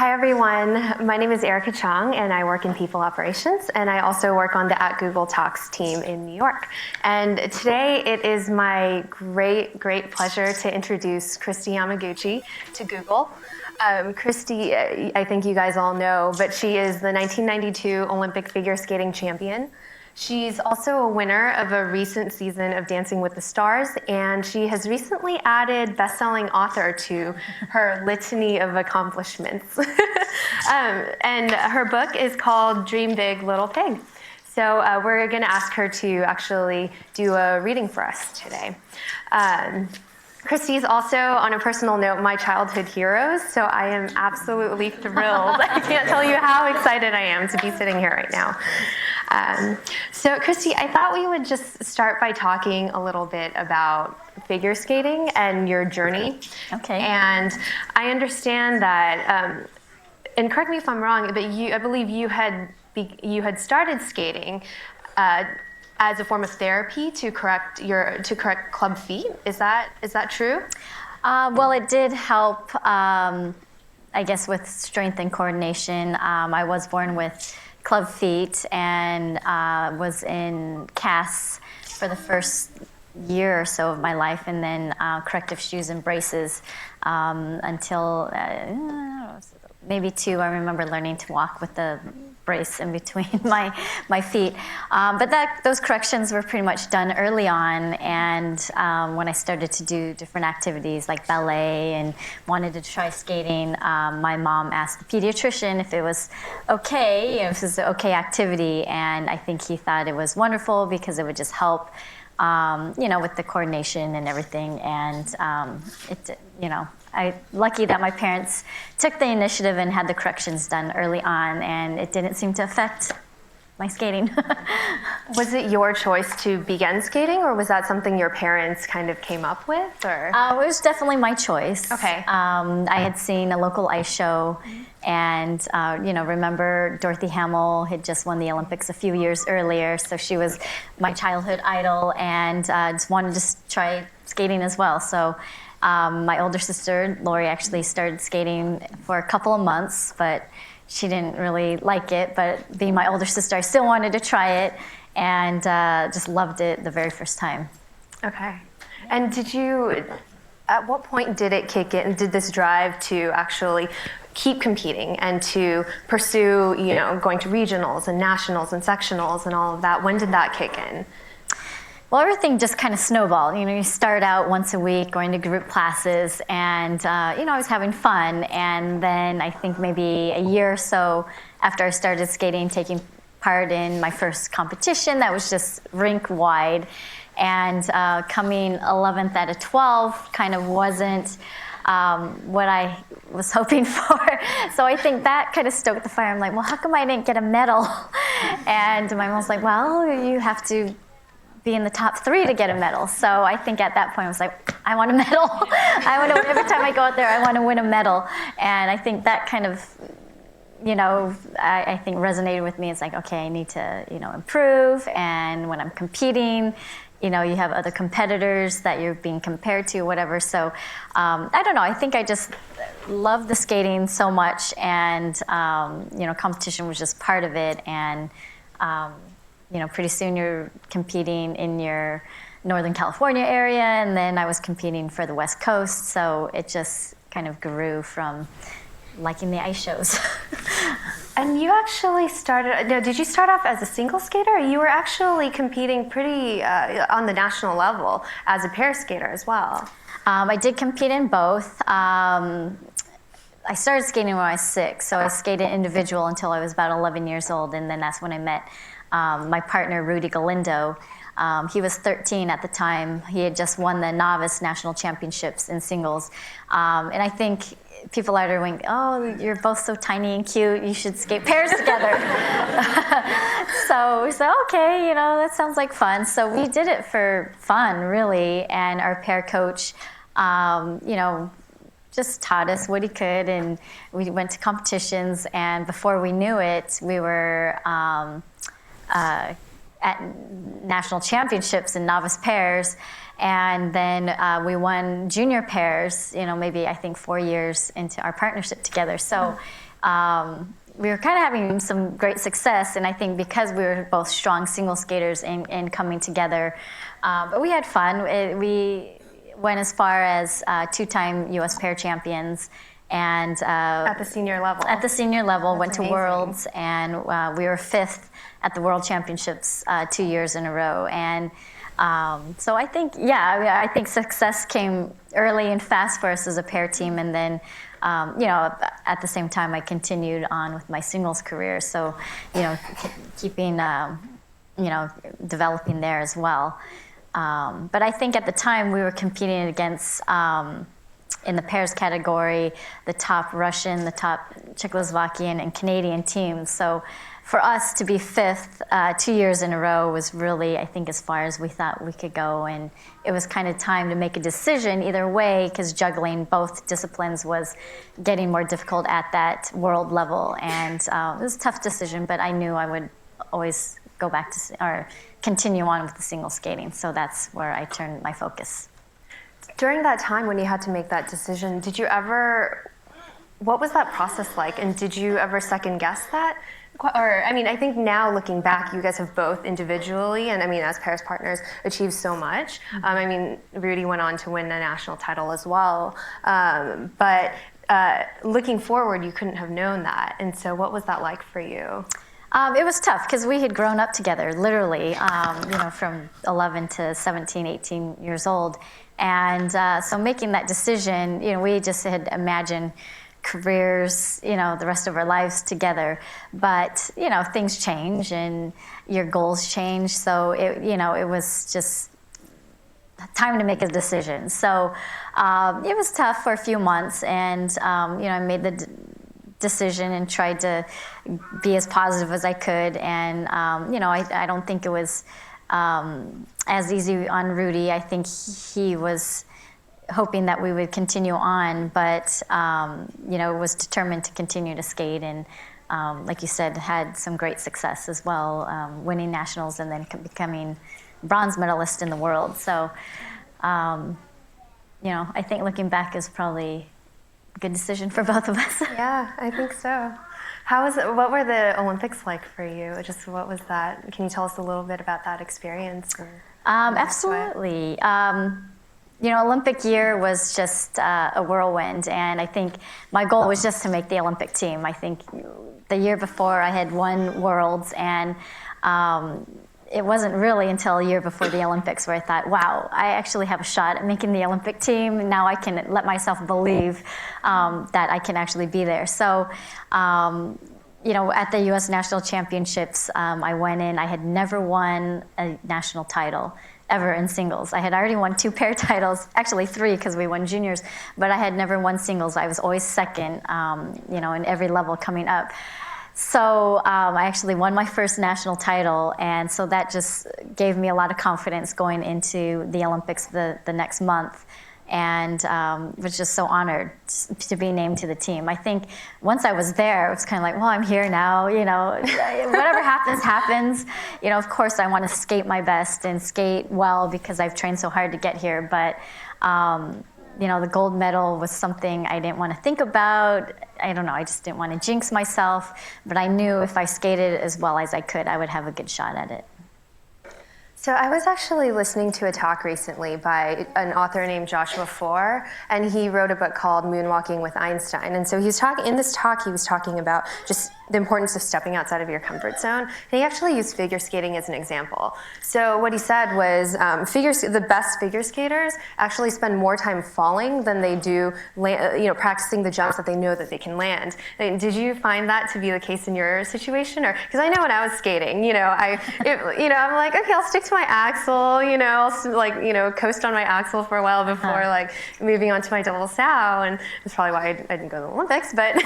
Hi everyone, my name is Erika Choung and I work in people operations, and I also work on the @Google Talks team in New York. And today it is my great pleasure to introduce Kristi Yamaguchi to Google. Kristi, I think you guys all know, but she is the 1992 Olympic figure skating champion. She's also a winner of a recent season of Dancing with the Stars, and she has recently added best-selling author to her litany of accomplishments. And her book is called Dream Big, Little Pig. So we're going to ask her to actually do a reading for us today. Kristi's also, on a personal note, my childhood heroes, so I am absolutely thrilled. I can't tell you how excited I am to be sitting here right now. So Kristi, I thought we would just start by talking a little bit about figure skating and your journey. Okay. And I understand that, and correct me if I'm wrong, but I believe you had started skating as a form of therapy to correct club feet. Is that true? Well, it did help, I guess, with strength and coordination. I was born with club feet and was in casts for the first year or so of my life, and then corrective shoes and braces until maybe 2. I remember learning to walk with the brace in between my feet. But those corrections were pretty much done early on, and when I started to do different activities like ballet and wanted to try skating, my mom asked the pediatrician if it was okay, if it was an okay activity, and I think he thought it was wonderful because it would just help with the coordination and everything, and I'm lucky that my parents took the initiative and had the corrections done early on, and it didn't seem to affect my skating. Was it your choice to begin skating, or was that something your parents kind of came up with? Or it was definitely my choice. Okay. I had seen a local ice show, and remember Dorothy Hamill had just won the Olympics a few years earlier, so she was my childhood idol, and just wanted to try skating as well. So my older sister, Lori, actually started skating for a couple of months, but she didn't really like it. But being my older sister, I still wanted to try it, and just loved it the very first time. Okay. And at what point did it kick in? Did this drive to actually keep competing and to pursue, going to regionals and nationals and sectionals and all of that? When did that kick in? Well, everything just kind of snowballed. You start out once a week going to group classes, and I was having fun. And then I think maybe a year or so after I started skating, taking part in my first competition that was just rink-wide, and coming 11th out of 12 kind of wasn't what I was hoping for. So I think that kind of stoked the fire. I'm like, well, how come I didn't get a medal? And my mom's like, well, you have to be in the top 3 to get a medal. So I think at that point I was like, I want a medal. Every time I go out there, I want to win a medal. And I think that kind of, I think resonated with me. It's like, okay, I need to, improve. And when I'm competing, you have other competitors that you're being compared to, whatever. So I don't know. I think I just love the skating so much, and competition was just part of it. And pretty soon you're competing in your Northern California area, and then I was competing for the West Coast, so it just kind of grew from liking the ice shows. And you actually did you start off as a single skater, or you were actually competing pretty on the national level as a pair skater as well? I did compete in both. I started skating when I was 6, so I skated individual until I was about 11 years old, and then that's when I met my partner, Rudy Galindo. He was 13 at the time. He had just won the novice national championships in singles. And I think people out there went, oh, you're both so tiny and cute, you should skate pairs together. So we said, okay, that sounds like fun. So we did it for fun, really. And our pair coach, just taught us what he could. And we went to competitions. And before we knew it, we were at national championships in novice pairs, and then we won junior pairs, maybe I think 4 years into our partnership together. So we were kind of having some great success, and I think because we were both strong single skaters and coming together, but we had fun. We went as far as 2-time U.S. pair champions, and at the senior level. At the senior level, That's went to amazing. Worlds, and we were 5th at the World Championships 2 years in a row. And so I think, I think success came early and fast for us as a pair team, and then at the same time I continued on with my singles career. So keeping developing there as well. But I think at the time we were competing against, in the pairs category, the top Russian, the top Czechoslovakian, and Canadian teams. So for us to be 5th 2 years in a row was really, I think, as far as we thought we could go. And it was kind of time to make a decision either way, because juggling both disciplines was getting more difficult at that world level. And it was a tough decision, but I knew I would always go back to, or continue on with the single skating. So that's where I turned my focus. During that time when you had to make that decision, what was that process like? And did you ever second guess that? Or, I think now looking back, you guys have both individually and as pairs partners achieved so much. Rudy went on to win a national title as well. But looking forward, you couldn't have known that. And so what was that like for you? It was tough because we had grown up together, literally, from 11 to 17, 18 years old. And so making that decision, we just had imagined careers, the rest of our lives together. But, things change and your goals change. So, it was just time to make a decision. So it was tough for a few months. And, I made the decision and tried to be as positive as I could. And, I don't think it was as easy on Rudy. I think he was hoping that we would continue on, but was determined to continue to skate, and like you said, had some great success as well, winning nationals and then becoming bronze medalist in the world. So I think looking back is probably a good decision for both of us. Yeah, I think so. What were the Olympics like for you? What was that? Can you tell us a little bit about that experience? Absolutely. Olympic year was just a whirlwind, and I think my goal was just to make the Olympic team. I think the year before I had won Worlds, and it wasn't really until a year before the Olympics where I thought, wow, I actually have a shot at making the Olympic team. Now I can let myself believe that I can actually be there. So, at the U.S. National Championships, I went in. I had never won a national title ever in singles. I had already won 2 pair titles, actually 3 because we won juniors, but I had never won singles. I was always second, in every level coming up. So I actually won my first national title, and so that just gave me a lot of confidence going into the Olympics the next month, and was just so honored to be named to the team. I think once I was there, it was kind of like, well, I'm here now, whatever happens, happens. Of course I want to skate my best and skate well because I've trained so hard to get here, but the gold medal was something I didn't want to think about. I don't know, I just didn't want to jinx myself, but I knew if I skated as well as I could, I would have a good shot at it. So I was actually listening to a talk recently by an author named Joshua Foer, and he wrote a book called Moonwalking with Einstein. And so he was talking about just the importance of stepping outside of your comfort zone. And he actually used figure skating as an example. So what he said was the best figure skaters actually spend more time falling than they do practicing the jumps that they know that they can land. Did you find that to be the case in your situation? Or because I know when I was skating, I'm like, okay, I'll stick to my axle, I'll coast on my axle for a while before moving on to my double sow, and that's probably why I didn't go to the Olympics. But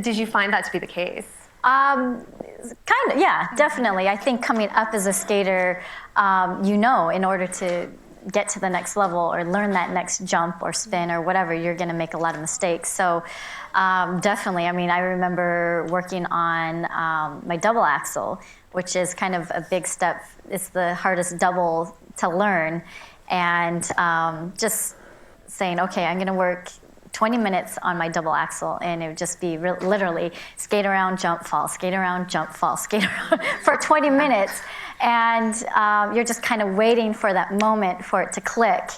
did you find that to be the case? Kind of, yeah, definitely. I think coming up as a skater, in order to get to the next level or learn that next jump or spin or whatever, you're going to make a lot of mistakes. So definitely, I mean, I remember working on my double axel, which is kind of a big step. It's the hardest double to learn. And just saying, okay, I'm going to work 20 minutes on my double axel, and it would just be literally skate around, jump, fall, skate around, jump, fall, skate around for 20 minutes. And you're just kind of waiting for that moment for it to click.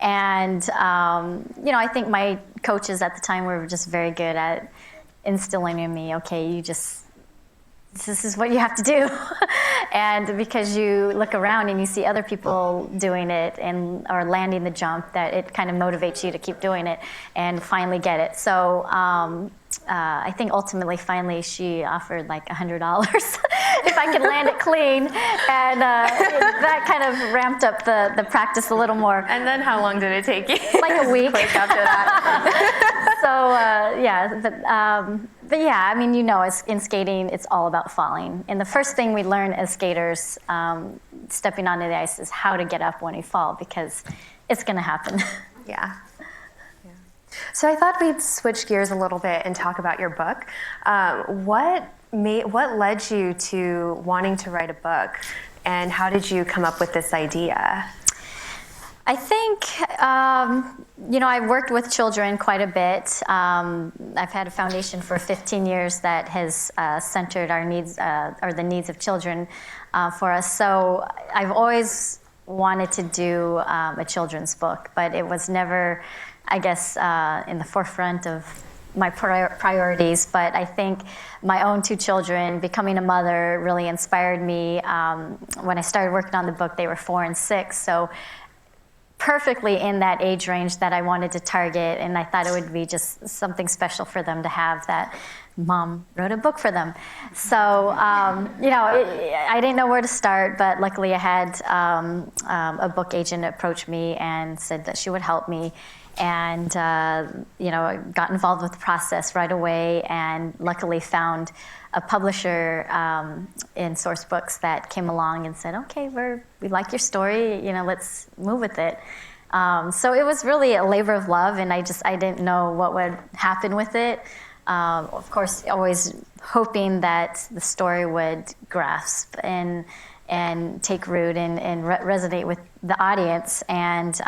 And, you know, I think my coaches at the time were just very good at instilling in me, okay, you just, this is what you have to do. And because you look around and you see other people doing it and or landing the jump, that it kind of motivates you to keep doing it and finally get it. So I think ultimately, finally, she offered like $100 if I could land it clean. And that kind of ramped up the practice a little more. And then how long did it take you? Like a week. Quick after that. So yeah, but yeah, I mean, you know, in skating, it's all about falling. And the first thing we learn as skaters, stepping onto the ice, is how to get up when you fall, because it's going to happen. Yeah. So I thought we'd switch gears a little bit and talk about your book. What led you to wanting to write a book, and how did you come up with this idea? I think, you know, I've worked with children quite a bit. I've had a foundation for 15 years that has centered our needs, or the needs of children for us. So I've always wanted to do a children's book, but it was never, I guess, in the forefront of my priorities. But I think my own two children, becoming a mother, really inspired me. When I started working on the book, they were 4 and 6. So perfectly in that age range that I wanted to target, and I thought it would be just something special for them to have that mom wrote a book for them. So, you know, I didn't know where to start, but luckily I had a book agent approach me and said that she would help me. And, you know, I got involved with the process right away, and luckily found a publisher in Source Books that came along and said, okay, we like your story, you know, let's move with it. So it was really a labor of love, and I didn't know what would happen with it. Of course, always hoping that the story would grasp and take root and resonate with the audience. And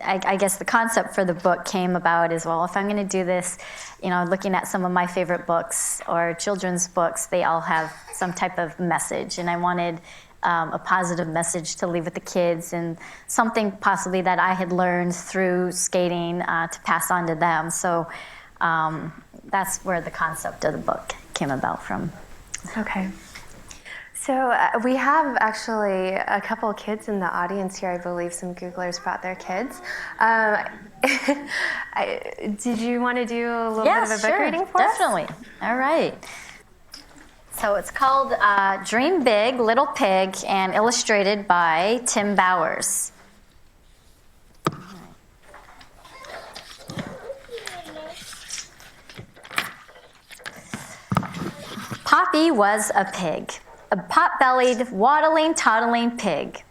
I guess the concept for the book came about as well. If I'm going to do this, you know, looking at some of my favorite books or children's books, they all have some type of message, and I wanted a positive message to leave with the kids, and something possibly that I had learned through skating to pass on to them. So that's where the concept of the book came about from. Okay. So we have actually a couple of kids in the audience here. I believe some Googlers brought their kids. Did you want to do a little bit of a book reading for us? Definitely. All right. So it's called Dream Big, Little Pig, and illustrated by Tim Bowers. Poppy was a pig. A pot-bellied, waddling, toddling pig.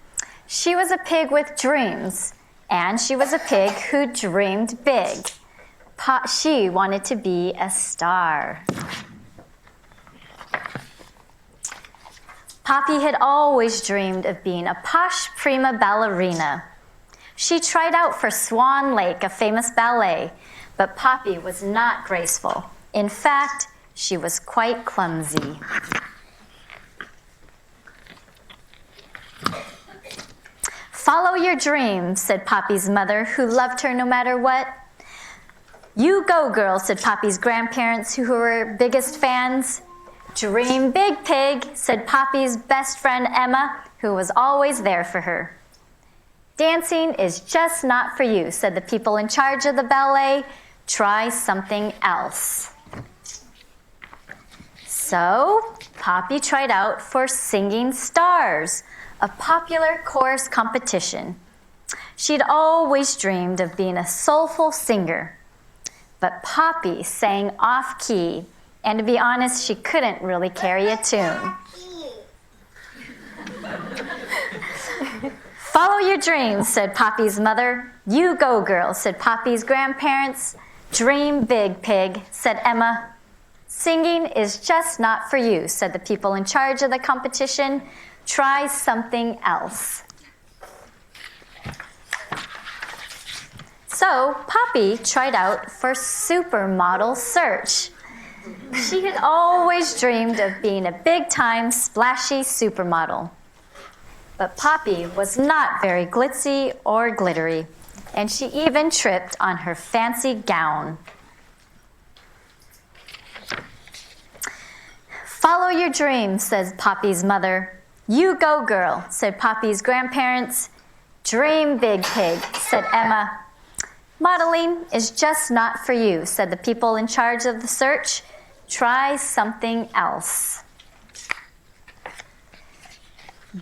She was a pig with dreams, and she was a pig who dreamed big. She wanted to be a star. Poppy had always dreamed of being a posh prima ballerina. She tried out for Swan Lake, a famous ballet, but Poppy was not graceful. In fact, she was quite clumsy. Follow your dreams, said Poppy's mother, who loved her no matter what. You go, girl, said Poppy's grandparents, who were her biggest fans. Dream big, pig, said Poppy's best friend Emma, who was always there for her. Dancing is just not for you, said the people in charge of the ballet. Try something else. So, Poppy tried out for Singing Stars, a popular chorus competition. She'd always dreamed of being a soulful singer. But Poppy sang off-key, and to be honest, she couldn't really carry a tune. Follow your dreams, said Poppy's mother. You go, girl, said Poppy's grandparents. Dream big, pig, said Emma. Singing is just not for you, said the people in charge of the competition. Try something else. So Poppy tried out for supermodel search. She had always dreamed of being a big-time, splashy supermodel. But Poppy was not very glitzy or glittery, and she even tripped on her fancy gown. Follow your dreams, says Poppy's mother. You go, girl, said Poppy's grandparents. Dream big, pig, said Emma. Modeling is just not for you, said the people in charge of the search. Try something else.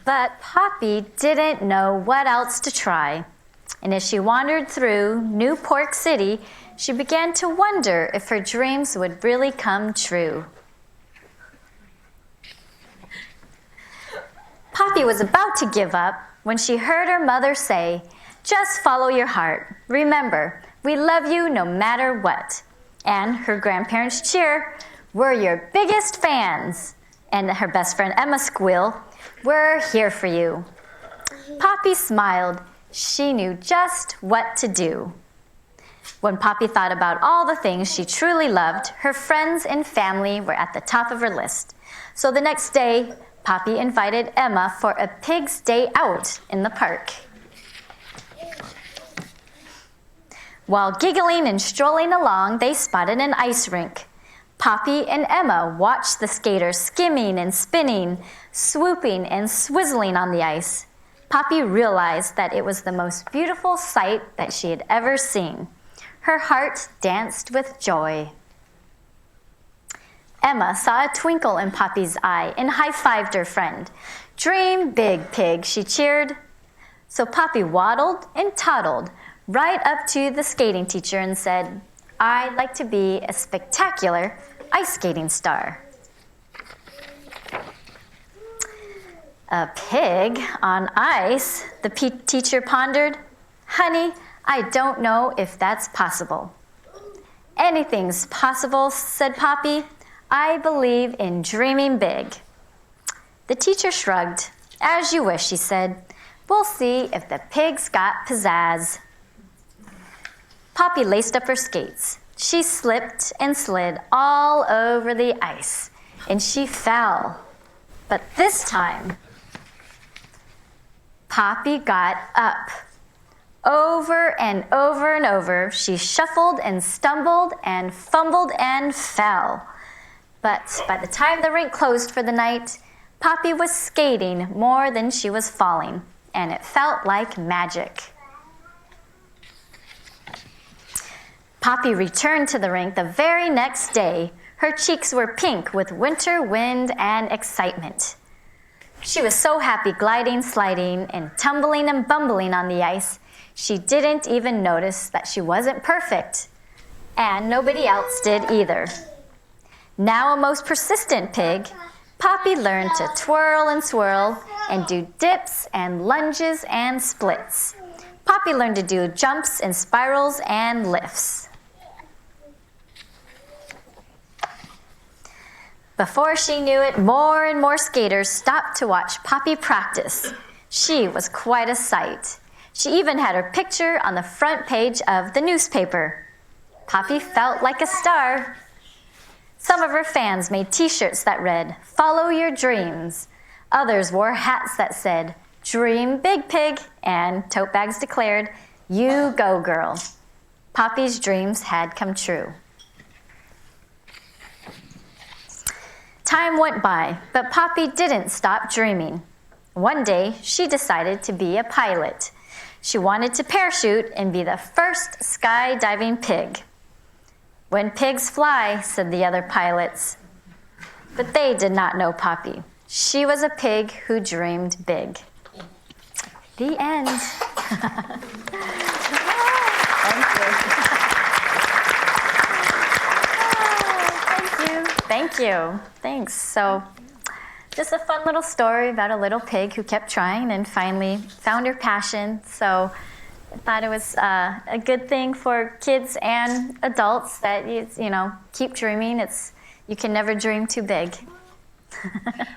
But Poppy didn't know what else to try. And as she wandered through New Pork City, she began to wonder if her dreams would really come true. Poppy was about to give up when she heard her mother say, "Just follow your heart. Remember, we love you no matter what." And her grandparents cheer, "We're your biggest fans." And her best friend Emma squeal, "We're here for you." Poppy smiled. She knew just what to do. When Poppy thought about all the things she truly loved, her friends and family were at the top of her list. So the next day, Poppy invited Emma for a pig's day out in the park. While giggling and strolling along, they spotted an ice rink. Poppy and Emma watched the skaters skimming and spinning, swooping and swizzling on the ice. Poppy realized that it was the most beautiful sight that she had ever seen. Her heart danced with joy. Emma saw a twinkle in Poppy's eye and high-fived her friend. "Dream big, pig," she cheered. So Poppy waddled and toddled right up to the skating teacher and said, "I'd like to be a spectacular ice skating star." A pig on ice, the teacher pondered. "Honey, I don't know if that's possible." "Anything's possible," said Poppy. "I believe in dreaming big." The teacher shrugged. "As you wish," she said. "We'll see if the pig's got pizzazz." Poppy laced up her skates. She slipped and slid all over the ice, and she fell. But this time, Poppy got up. Over and over and over, she shuffled and stumbled and fumbled and fell. But by the time the rink closed for the night, Poppy was skating more than she was falling, and it felt like magic. Poppy returned to the rink the very next day. Her cheeks were pink with winter wind and excitement. She was so happy gliding, sliding, and tumbling and bumbling on the ice, she didn't even notice that she wasn't perfect. And nobody else did either. Now a most persistent pig, Poppy learned to twirl and swirl and do dips and lunges and splits. Poppy learned to do jumps and spirals and lifts. Before she knew it, more and more skaters stopped to watch Poppy practice. She was quite a sight. She even had her picture on the front page of the newspaper. Poppy felt like a star. Some of her fans made t-shirts that read, "Follow your dreams." Others wore hats that said, "Dream big, pig," and tote bags declared, "You go, girl." Poppy's dreams had come true. Time went by, but Poppy didn't stop dreaming. One day, she decided to be a pilot. She wanted to parachute and be the first skydiving pig. "When pigs fly," said the other pilots. But they did not know Poppy. She was a pig who dreamed big. The end. Thank you. Thank you. Thanks. So just a fun little story about a little pig who kept trying and finally found her passion. So I thought it was a good thing for kids and adults that keep dreaming. You can never dream too big.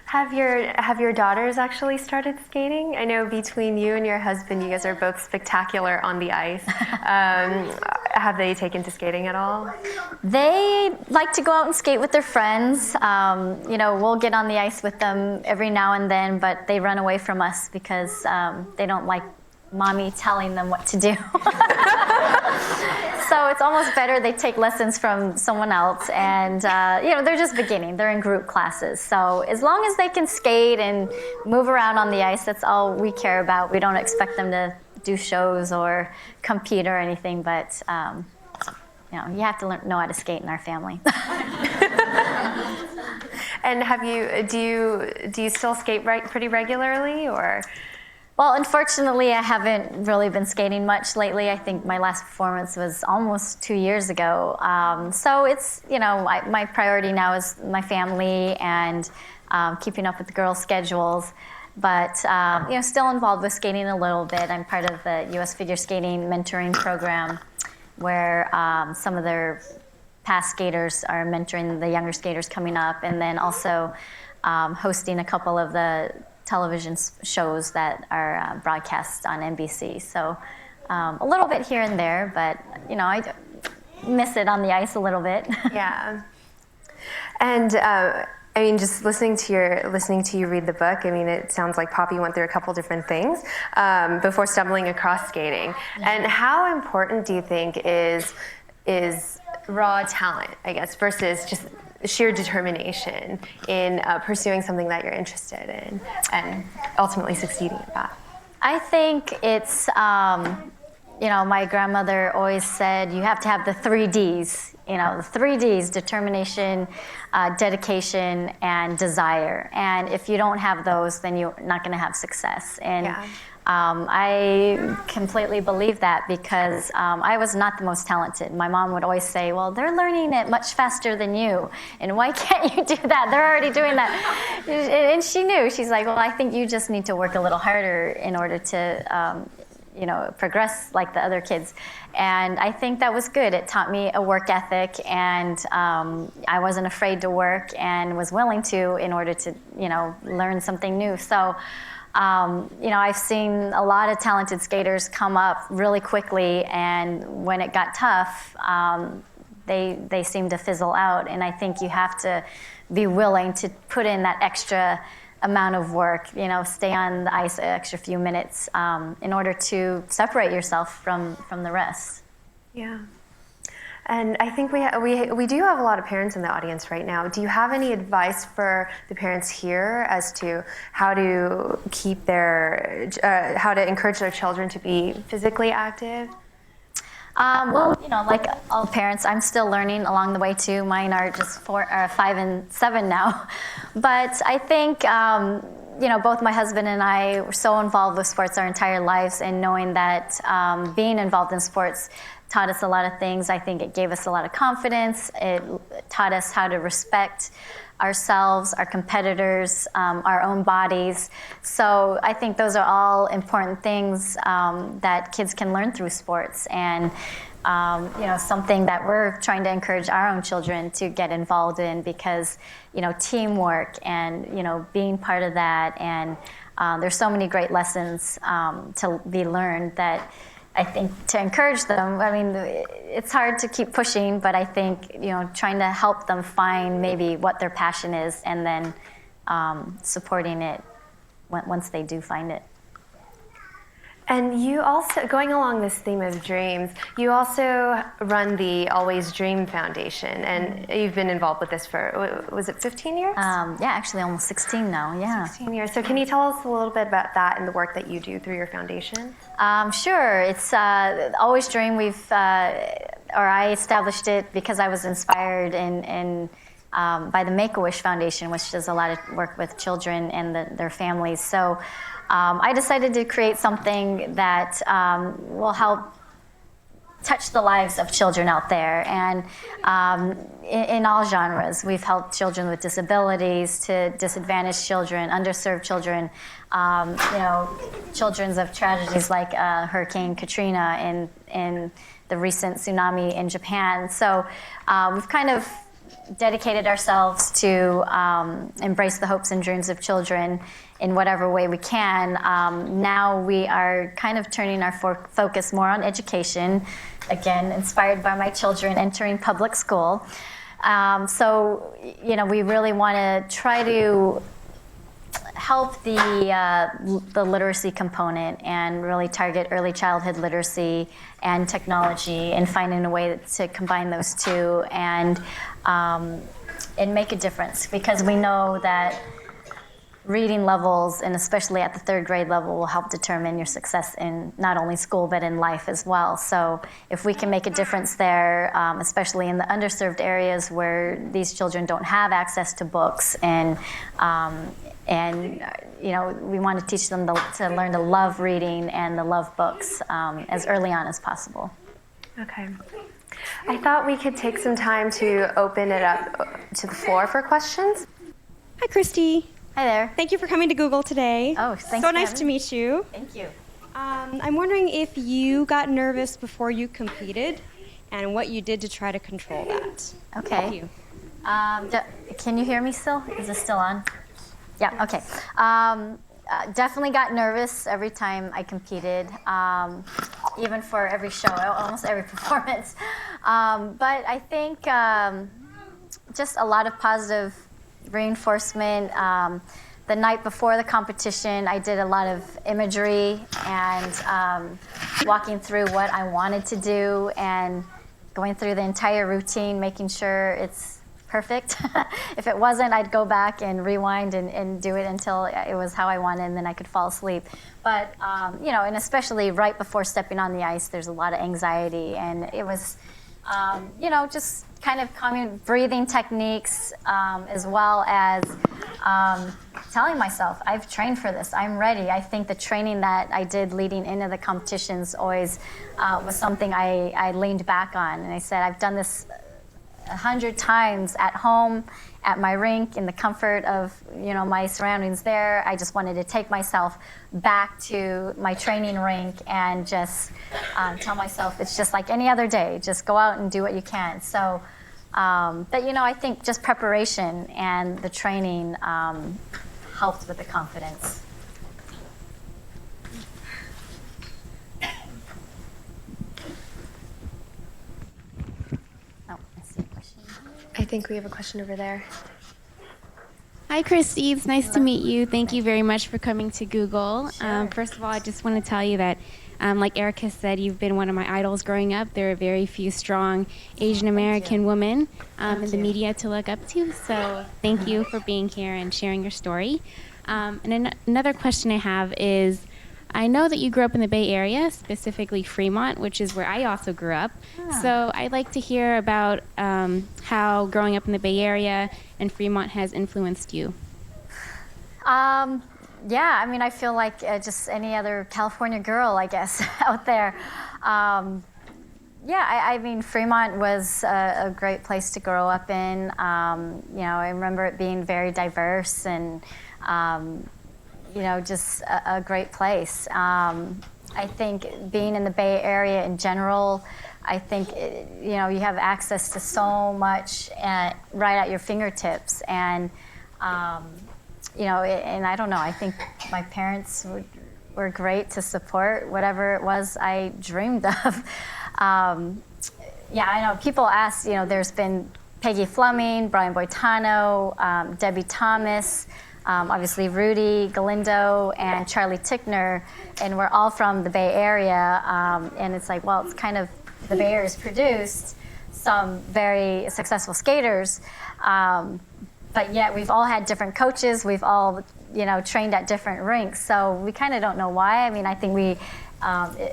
Have your daughters actually started skating? I know between you and your husband, you guys are both spectacular on the ice. Have they taken to skating at all? They like to go out and skate with their friends. We'll get on the ice with them every now and then, but they run away from us because they don't like mommy telling them what to do. So it's almost better they take lessons from someone else. And, they're just beginning. They're in group classes. So as long as they can skate and move around on the ice, that's all we care about. We don't expect them to do shows or compete or anything, but, you have to know how to skate in our family. And do you still skate pretty regularly, or? Well, unfortunately, I haven't really been skating much lately. I think my last performance was almost 2 years ago. So it's, my priority now is my family and keeping up with the girls' schedules. But, still involved with skating a little bit. I'm part of the U.S. Figure Skating Mentoring Program, where some of their past skaters are mentoring the younger skaters coming up, and then also hosting a couple of the television shows that are broadcast on NBC. So a little bit here and there, but I miss it on the ice a little bit. Yeah. And just listening to you read the book, it sounds like Poppy went through a couple different things before stumbling across skating. And how important do you think is raw talent, I guess, versus just sheer determination in pursuing something that you're interested in and ultimately succeeding at that? I think it's, my grandmother always said you have to have the 3 Ds, the 3 Ds, determination, dedication, and desire. And if you don't have those, then you're not going to have success. And yeah. I completely believe that because I was not the most talented. My mom would always say, well, they're learning it much faster than you, and why can't you do that? They're already doing that. And she knew. She's like, well, I think you just need to work a little harder in order to progress like the other kids. And I think that was good. It taught me a work ethic, and I wasn't afraid to work and was willing to in order to, learn something new. So I've seen a lot of talented skaters come up really quickly, and when it got tough, they seem to fizzle out. And I think you have to be willing to put in that extra amount of work, stay on the ice an extra few minutes in order to separate yourself from the rest. Yeah. And I think we do have a lot of parents in the audience right now. Do you have any advice for the parents here as to how to keep how to encourage their children to be physically active? Like all parents, I'm still learning along the way too. Mine are just 5 and 7 now. But I think, both my husband and I were so involved with sports our entire lives, and knowing that being involved in sports taught us a lot of things. I think it gave us a lot of confidence. It taught us how to respect ourselves, our competitors, our own bodies. So I think those are all important things that kids can learn through sports, and something that we're trying to encourage our own children to get involved in, because teamwork and being part of that, and there's so many great lessons to be learned that I think to encourage them, it's hard to keep pushing, but I think, trying to help them find maybe what their passion is, and then supporting it once they do find it. And you also, going along this theme of dreams, you also run the Always Dream Foundation, and you've been involved with this for, was it 15 years? Actually almost 16 now, yeah. 16 years. So can you tell us a little bit about that and the work that you do through your foundation? Sure. It's Always Dream. I established it because I was inspired by the Make-A-Wish Foundation, which does a lot of work with children and their families. So I decided to create something that will help touch the lives of children out there, and in all genres. We've helped children with disabilities to disadvantaged children, underserved children, children of tragedies like Hurricane Katrina and the recent tsunami in Japan. So we've kind of dedicated ourselves to embrace the hopes and dreams of children in whatever way we can. Now we are kind of turning our focus more on education, again, inspired by my children entering public school. So, we really want to try to help the literacy component and really target early childhood literacy and technology and finding a way to combine those two and make a difference, because we know that reading levels, and especially at the third grade level, will help determine your success in not only school but in life as well. So if we can make a difference there, especially in the underserved areas where these children don't have access to books, and we want to teach them to learn to love reading and to love books as early on as possible. Okay. I thought we could take some time to open it up to the floor for questions. Hi, Kristi. Hi there. Thank you for coming to Google today. Oh, thanks. So nice to meet you. Thank you. I'm wondering if you got nervous before you competed and what you did to try to control that. Okay. Thank you. Can you hear me still? Is this still on? Yeah, okay. Definitely got nervous every time I competed, even for every show, almost every performance. But I think just a lot of positive reinforcement. The night before the competition, I did a lot of imagery and walking through what I wanted to do and going through the entire routine, making sure it's perfect. If it wasn't, I'd go back and rewind and do it until it was how I wanted, and then I could fall asleep. But, and especially right before stepping on the ice, there's a lot of anxiety, and it was, just kind of calming, breathing techniques, as well as telling myself, I've trained for this, I'm ready. I think the training that I did leading into the competitions always was something I leaned back on, and I said, I've done this 100 times at home, at my rink, in the comfort of my surroundings there. I just wanted to take myself back to my training rink and just tell myself it's just like any other day. Just go out and do what you can. So, but I think just preparation and the training helped with the confidence. I think we have a question over there. Hi, Kristi. It's nice to meet you. Thank you very much for coming to Google. Sure. First of all, I just want to tell you that, like Erika said, you've been one of my idols growing up. There are very few strong Asian American women in the media to look up to. So thank you for being here and sharing your story. And another question I have is, I know that you grew up in the Bay Area, specifically Fremont, which is where I also grew up. So I'd like to hear about how growing up in the Bay Area and Fremont has influenced you. Yeah, I feel like just any other California girl, I guess, out there. Fremont was a great place to grow up in. I remember it being very diverse and just a great place. I think being in the Bay Area in general, I think, you have access to so much right at your fingertips. And, and I don't know, I think my parents were great to support whatever it was I dreamed of. I know people ask, there's been Peggy Fleming, Brian Boitano, Debbie Thomas, obviously Rudy Galindo and Charlie Tickner, and we're all from the Bay Area, and it's like, well, it's kind of, the Bay Area's produced some very successful skaters, but yet we've all had different coaches, we've all, trained at different rinks, so we kind of don't know why. I think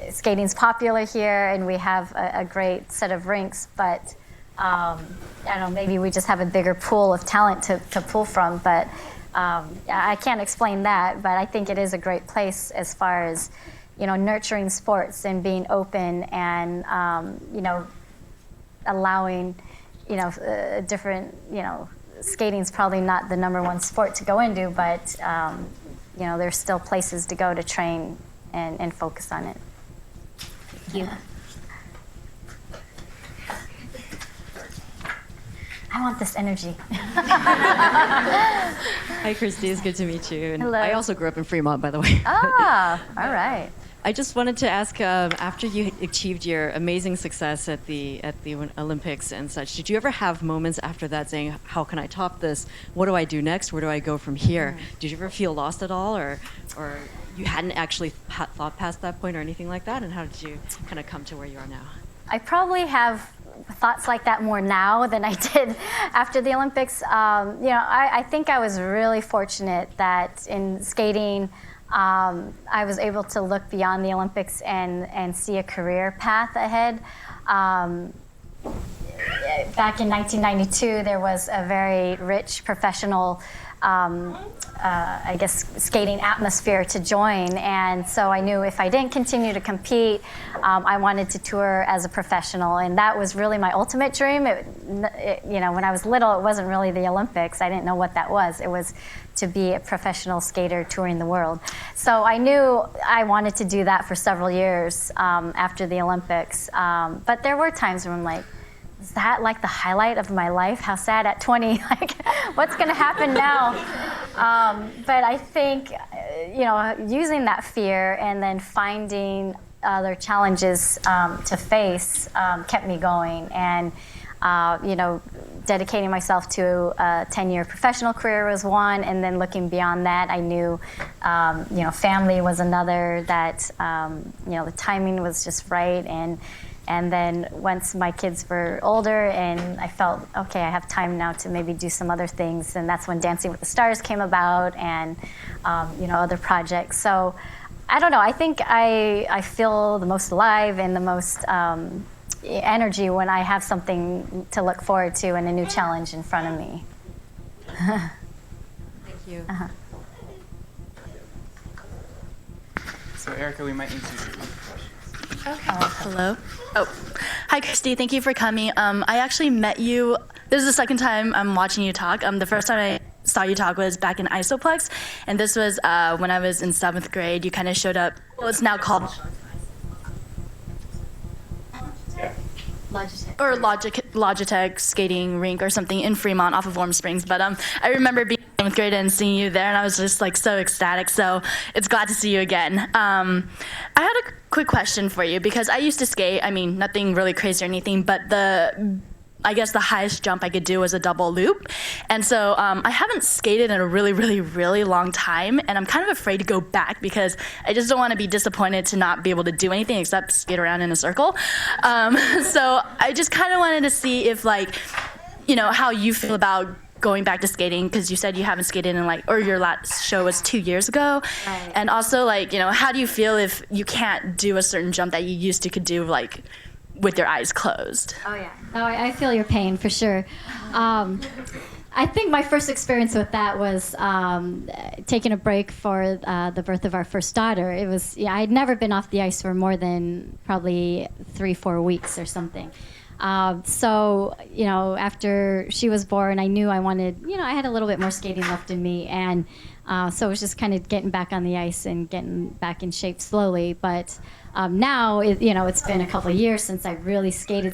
skating's popular here, and we have a great set of rinks, but I don't know, maybe we just have a bigger pool of talent to pull from, but I can't explain that, but I think it is a great place as far as, nurturing sports and being open and, allowing, different, skating's probably not the number one sport to go into, but, there's still places to go to train and focus on it. Thank you. I want this energy. Hi, Kristi. It's good to meet you. And Hello. I also grew up in Fremont, by the way. Ah, all right. I just wanted to ask, after you achieved your amazing success at the Olympics and such, did you ever have moments after that saying, how can I top this? What do I do next? Where do I go from here? Did you ever feel lost at all, or you hadn't actually thought past that point or anything like that? And how did you kind of come to where you are now? I probably have thoughts like that more now than I did after the Olympics. I think I was really fortunate that in skating, I was able to look beyond the Olympics and see a career path ahead. Back in 1992, there was a very rich professional skating atmosphere to join. And so I knew if I didn't continue to compete, I wanted to tour as a professional. And that was really my ultimate dream. When I was little, it wasn't really the Olympics. I didn't know what that was. It was to be a professional skater touring the world. So I knew I wanted to do that for several years after the Olympics. But there were times when I'm like, is that like the highlight of my life? How sad at 20, like what's gonna happen now? But I think, using that fear and then finding other challenges to face kept me going. And, dedicating myself to a 10-year professional career was one, and then looking beyond that, I knew, family was another, that, the timing was just right. And then once my kids were older and I felt, okay, I have time now to maybe do some other things, and that's when Dancing with the Stars came about and, other projects. So I don't know, I think I feel the most alive and the most energy when I have something to look forward to and a new challenge in front of me. Thank you. Uh-huh. So Erika, we might need to. Hello. Oh, hi, Kristi. Thank you for coming. I actually met you. This is the second time I'm watching you talk. The first time I saw you talk was back in Isoplex, and this was when I was in 7th grade. You kind of showed up. Well, it's now called Logitech skating rink or something in Fremont off of Warm Springs. But I remember being in 7th grade and seeing you there, and I was just like so ecstatic. So it's glad to see you again. I had a quick question for you because I used to skate. I mean, nothing really crazy or anything, but I guess the highest jump I could do was a double loop. And so I haven't skated in a really, really, really long time, and I'm kind of afraid to go back because I just don't want to be disappointed to not be able to do anything except skate around in a circle. So I just kind of wanted to see if, how you feel about going back to skating, because you said you haven't skated in or your last show was 2 years ago. Right. And also, how do you feel if you can't do a certain jump that you used to could do, with your eyes closed? Oh, yeah. No, I feel your pain for sure. I think my first experience with that was taking a break for the birth of our first daughter. It was, I had never been off the ice for more than probably 3-4 weeks or something. So, after she was born, I knew I wanted, I had a little bit more skating left in me. And so it was just kind of getting back on the ice and getting back in shape slowly. But now, it's been a couple of years since I really skated.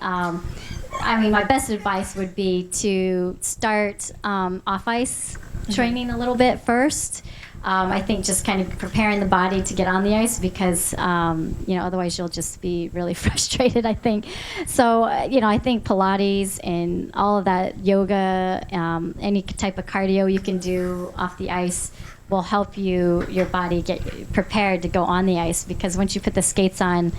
My best advice would be to start off ice training a little bit first. I think just kind of preparing the body to get on the ice because, otherwise you'll just be really frustrated, I think. So, I think Pilates and all of that, yoga, any type of cardio you can do off the ice will help your body get prepared to go on the ice, because once you put the skates on,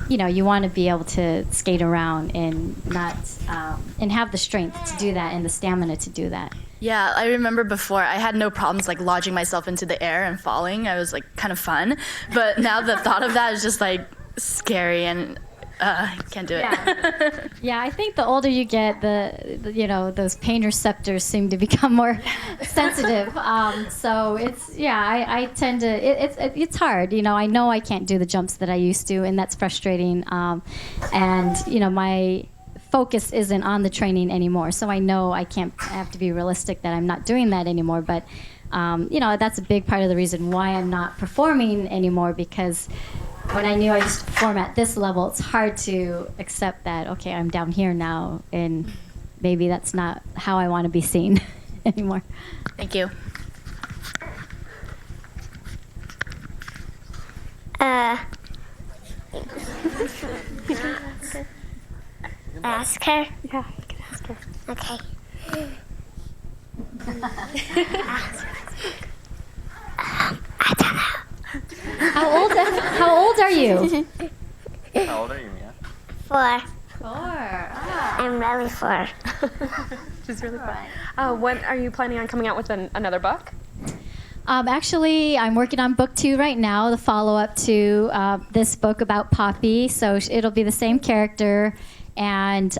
you want to be able to skate around and not and have the strength to do that and the stamina to do that. Yeah, I remember before I had no problems lodging myself into the air and falling. I was kind of fun, but now the thought of that is just scary, and can't do it. Yeah, I think the older you get, those pain receptors seem to become more sensitive. So I tend to. It's hard. I know I can't do the jumps that I used to, and that's frustrating. My focus isn't on the training anymore. So I know I have to be realistic that I'm not doing that anymore. But that's a big part of the reason why I'm not performing anymore, because when I knew I used to perform at this level, it's hard to accept that, okay, I'm down here now, and maybe that's not how I want to be seen anymore. Thank you. Ask her? Yeah, you can ask her. Okay. I don't know. How old are you? How old are you, Mia? 4. 4. I'm really 4. Which is really fun. When are you planning on coming out with another book? Actually, I'm working on book 2 right now, the follow-up to this book about Poppy. So it'll be the same character, and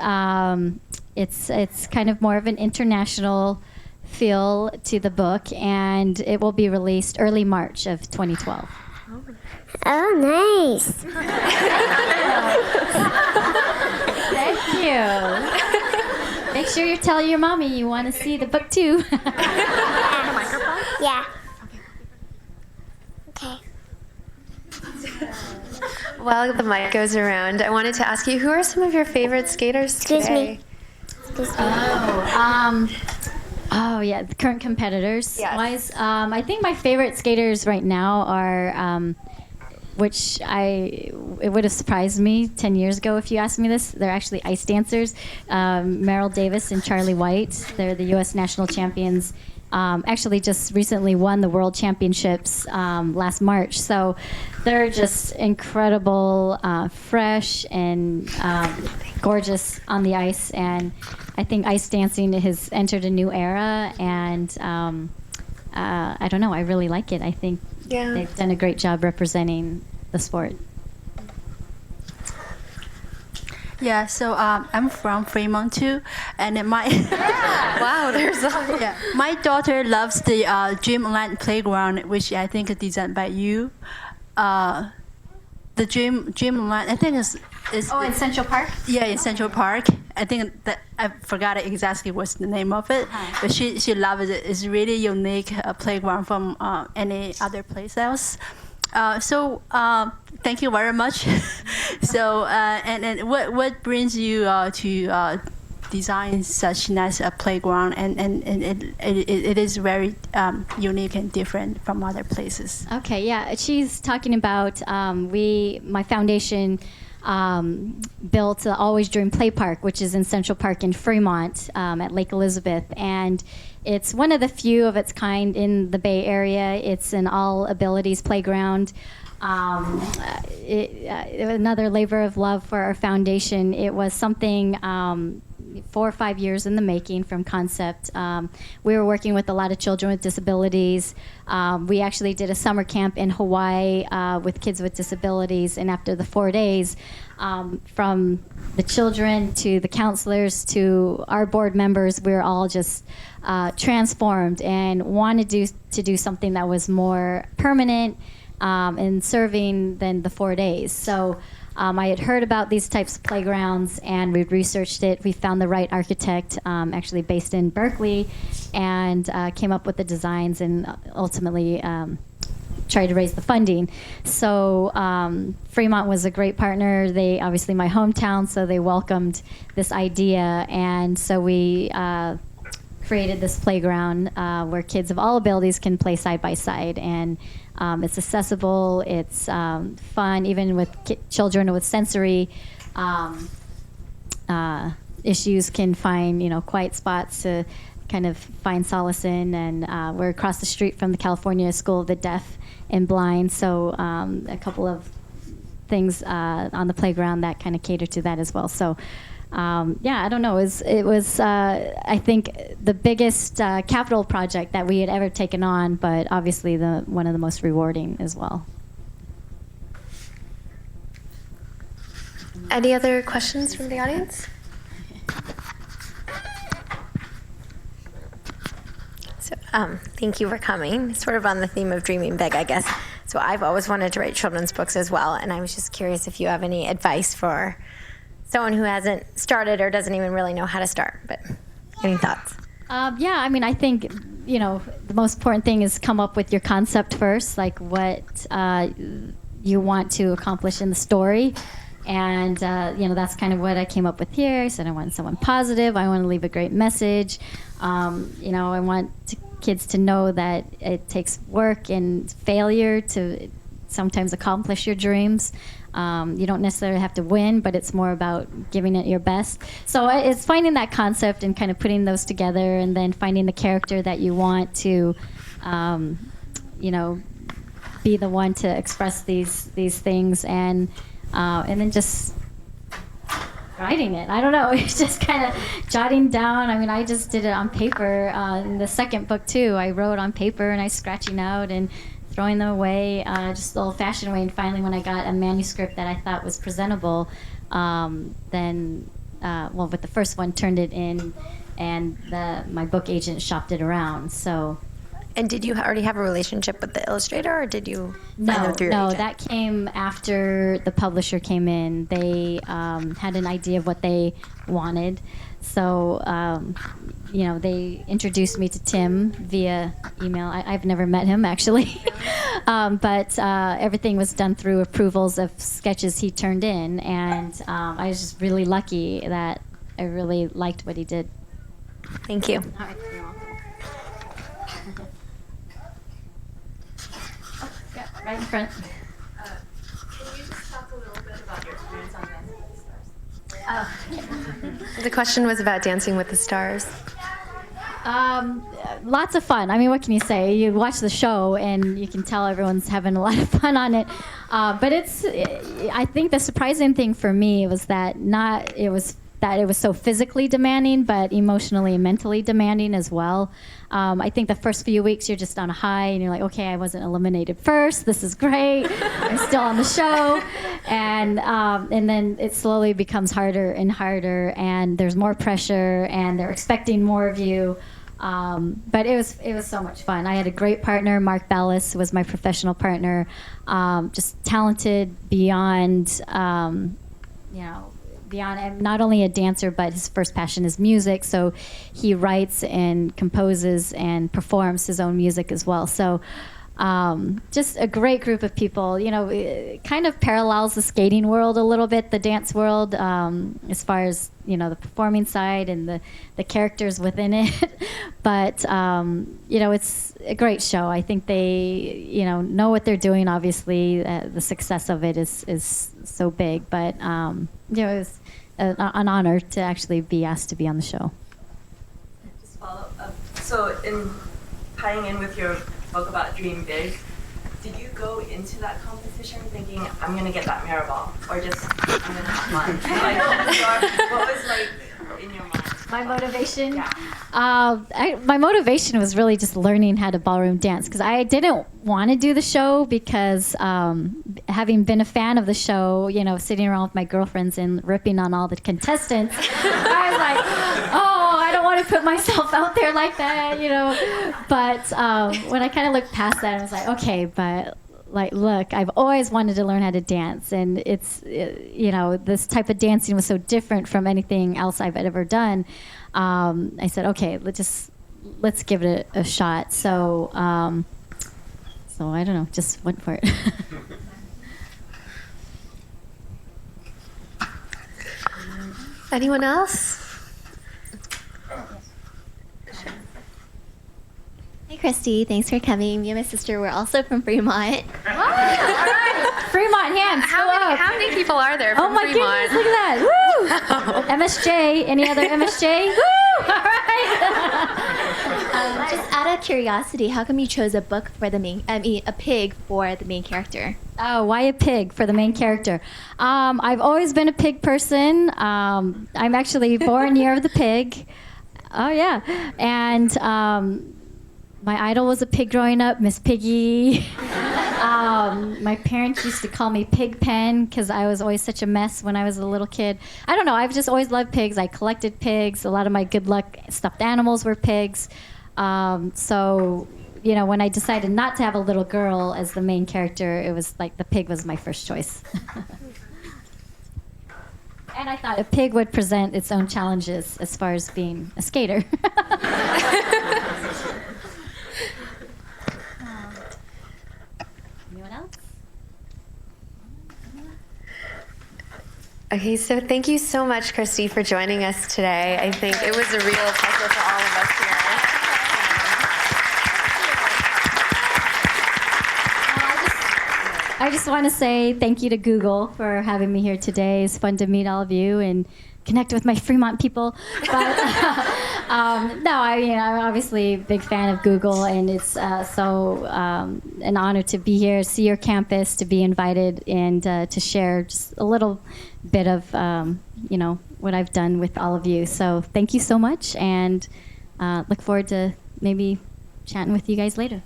it's kind of more of an international feel to the book, and it will be released early March of 2012. Oh, nice. Thank you. Make sure you tell your mommy you want to see the book too. Yeah. Okay. While the mic goes around, I wanted to ask you, who are some of your favorite skaters Excuse today? me. Excuse me. The current competitors. Yes. Wise, I think my favorite skaters right now are, it would have surprised me 10 years ago if you asked me this. They're actually ice dancers. Merrill Davis and Charlie White. They're the U.S. national champions. Actually just recently won the World Championships last March. So they're just incredible, fresh, and gorgeous on the ice. And I think ice dancing has entered a new era. And I don't know, I really like it. I think they've done a great job representing the sport. Yeah, so I'm from Fremont too, and my Wow, there's my daughter loves the Dreamland playground, which I think is designed by you. The Dreamland, I think is in Central Park? Yeah, in Central Park. I think that I forgot exactly what's the name of it, but she loves it. It's really unique playground from any other place else. Thank you very much. So, and what brings you to design such nice playground, and it is very unique and different from other places. Okay, yeah, she's talking about my foundation built the Always Dream Play Park, which is in Central Park in Fremont at Lake Elizabeth, and it's one of the few of its kind in the Bay Area. It's an all abilities playground. Another labor of love for our foundation. It was something 4 or 5 years in the making from concept. We were working with a lot of children with disabilities. We actually did a summer camp in Hawaii with kids with disabilities, and after the 4 days, from the children to the counselors to our board members, we were all just transformed and wanted to do something that was more permanent and serving than the 4 days. So I had heard about these types of playgrounds, and we researched it. We found the right architect, actually based in Berkeley, and came up with the designs and ultimately tried to raise the funding. So Fremont was a great partner. They obviously my hometown, so they welcomed this idea, and so we created this playground where kids of all abilities can play side by side, and it's accessible, it's fun, even with children with sensory issues can find, quiet spots to kind of find solace in. And we're across the street from the California School of the Deaf and Blind, so a couple of things on the playground that kind of cater to that as well. So I don't know. It was I think, the biggest capital project that we had ever taken on, but obviously one of the most rewarding as well. Any other questions from the audience? So, thank you for coming. Sort of on the theme of dreaming big, I guess. So I've always wanted to write children's books as well, and I was just curious if you have any advice for someone who hasn't started or doesn't even really know how to start, but any thoughts? Yeah, I mean, I think, the most important thing is come up with your concept first, like what you want to accomplish in the story. And, that's kind of what I came up with here. I said I want someone positive. I want to leave a great message. I want kids to know that it takes work and failure to sometimes accomplish your dreams. You don't necessarily have to win, but it's more about giving it your best. So it's finding that concept and kind of putting those together, and then finding the character that you want to, be the one to express these things, and then just writing it. I don't know. It's just kind of jotting down. I mean, I just did it on paper. In the second book too, I wrote on paper and I was scratching out and throwing them away, just the old-fashioned way. And finally, when I got a manuscript that I thought was presentable, then, with the first one, turned it in, and my book agent shopped it around. So. And did you already have a relationship with the illustrator, or did you find them through your agent? That came after the publisher came in. They had an idea of what they wanted. So, they introduced me to Tim via email. I've never met him, actually. But everything was done through approvals of sketches he turned in. And I was just really lucky that I really liked what he did. Thank you. All right. Right in front. Can you just talk a little bit about your experience on Dancing with the Stars? The question was about Dancing with the Stars. Lots of fun. I mean, what can you say? You watch the show and you can tell everyone's having a lot of fun on it. But I think the surprising thing for me was that it was so physically demanding, but emotionally and mentally demanding as well. I think the first few weeks you're just on a high and you're like, okay, I wasn't eliminated first. This is great. I'm still on the show. And then it slowly becomes harder and harder, and there's more pressure, and they're expecting more of you. But it was so much fun. I had a great partner. Mark Ballas was my professional partner. Just talented beyond, beyond, not only a dancer, but his first passion is music. So he writes and composes and performs his own music as well. So just a great group of people. It kind of parallels the skating world a little bit, the dance world, as far as, the performing side and the characters within it. But, it's a great show. I think they, know what they're doing. Obviously, the success of it is so big. But, it was an honor to actually be asked to be on the show. Just follow up. So in tying in with your book about Dream Big, did you go into that competition thinking, I'm going to get that mirror ball, or just, I'm going to have fun? What was in your mind? My motivation? Yeah. My motivation was really just learning how to ballroom dance, because I didn't want to do the show because having been a fan of the show, sitting around with my girlfriends and ripping on all the contestants, I was like, oh, I don't want to put myself out there like that, But when I kind of looked past that, I was like, okay, but look, I've always wanted to learn how to dance, and it's, this type of dancing was so different from anything else I've ever done. I said, okay, let's give it a shot. So I don't know, just went for it. Anyone else? Hi, Kristi. Thanks for coming. Me and my sister were also from Fremont. All right. Fremont, hands. How many people are there from Fremont? Oh my goodness, look at that. Woo! MSJ. Any other MSJ? Woo! All right. Just out of curiosity, how come you chose a pig for the main character? Oh, why a pig for the main character? I've always been a pig person. I'm actually born year of the pig. Oh, yeah. And my idol was a pig growing up, Miss Piggy. My parents used to call me Pigpen because I was always such a mess when I was a little kid. I don't know. I've just always loved pigs. I collected pigs. A lot of my good luck stuffed animals were pigs. So, you know, when I decided not to have a little girl as the main character, it was like the pig was my first choice. And I thought a pig would present its own challenges as far as being a skater. Anyone else? Okay, so thank you so much, Kristi, for joining us today. I think it was a real pleasure for all of us here. I just want to say thank you to Google for having me here today. It's fun to meet all of you and connect with my Fremont people. But no, I'm obviously a big fan of Google, and it's an honor to be here, see your campus, to be invited, and to share just a little bit of what I've done with all of you. So thank you so much, and look forward to maybe chatting with you guys later.